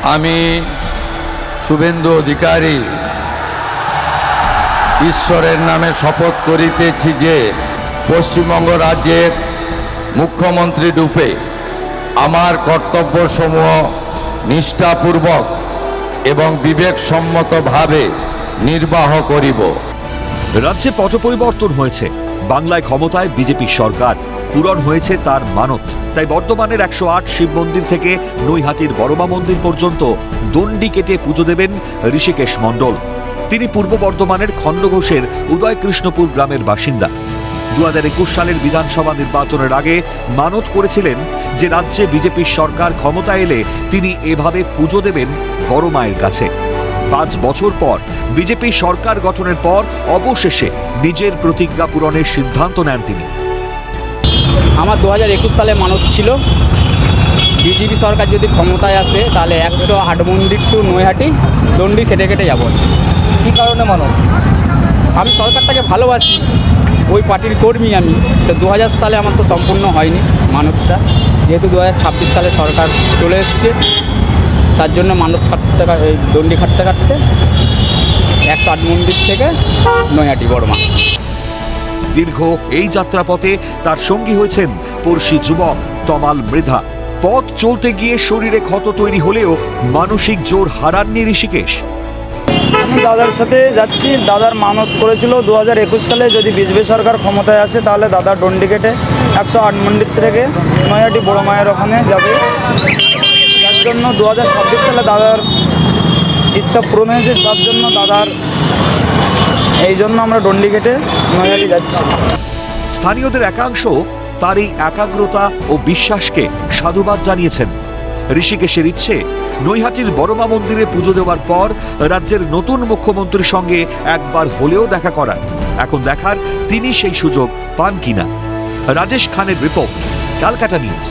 আমি শুভেন্দু অধিকারী ঈশ্বরের নামে শপথ করিতেছি যে পশ্চিমবঙ্গ রাজ্যের মুখ্যমন্ত্রী রূপে আমার কর্তব্যসমূহ নিষ্ঠাপূর্বক এবং বিবেকসম্মতভাবে নির্বাহ করিব। রাজ্যে পট পরিবর্তন হয়েছে, বাংলায় ক্ষমতায় বিজেপি সরকার, পূরণ হয়েছে তার মানত। তাই বর্ধমানের 108 শিব মন্দির থেকে নৈহাটির বড়মা মন্দির পর্যন্ত দণ্ডি কেটে পুজো দেবেন ঋষিকেশ মণ্ডল। তিনি পূর্ব বর্ধমানের খণ্ডঘোষের উদয়কৃষ্ণপুর গ্রামের বাসিন্দা। 2021 সালের বিধানসভা নির্বাচনের আগে মানত করেছিলেন যে রাজ্যে বিজেপির সরকার ক্ষমতা এলে তিনি এভাবে পুজো দেবেন বড় মায়ের কাছে। 5 বছর পর বিজেপি সরকার গঠনের পর অবশেষে নিজের প্রতিজ্ঞা পূরণের সিদ্ধান্ত নেন তিনি। আমার 2021 সালে মানত ছিল বিজেপি সরকার যদি ক্ষমতায় আসে তাহলে 108 মন্দির টু নৈহাটি দণ্ডি কেটে কেটে যাব। কী কারণে মানত? আমি সরকারটাকে ভালোবাসি, ওই পার্টির কর্মী আমি। তো 2000 সালে আমার তো সম্পূর্ণ হয়নি মানতটা, যেহেতু 2026 সালে সরকার চলে এসছে, তার জন্য মানত কাটতে এই দণ্ডি কাটতে কাটতে 108 মন্দির থেকে নৈহাটি বড়মা। দীর্ঘ এই যাত্রাপথে তার সঙ্গী হয়েছেন পড়শি যুবক তমাল মৃধা। পথ চলতে গিয়ে শরীরে ক্ষত তৈরি হলেও মানসিক জোর হারাননি ঋষিকেশ। আমি দাদার সাথে যাচ্ছি। দাদার মানত করেছিল 2021 সালে যদি বিজেপি সরকার ক্ষমতায় আসে তাহলে দাদা দণ্ডি কেটে 108 মন্দির থেকে নৈহাটি বড় মায়ের ওখানে যাবে। যার জন্য 2026 সালে দাদার ইচ্ছা পূরণ হয়েছে, তার জন্য দাদার এই জন্য আমরা দণ্ডি কেটে নৈহাটি যাচ্ছি। স্থানীয়দের একাংশ তার এই একাগ্রতা ও বিশ্বাসকে সাধুবাদ জানিয়েছেন। ঋষিকেশের ইচ্ছে নৈহাটির বড়মা মন্দিরে পুজো দেওয়ার পর রাজ্যের নতুন মুখ্যমন্ত্রীর সঙ্গে একবার হলেও দেখা করার। এখন দেখার তিনি সেই সুযোগ পান কিনা। রাজেশ খানের রিপোর্ট, ক্যালকাটা নিউজ।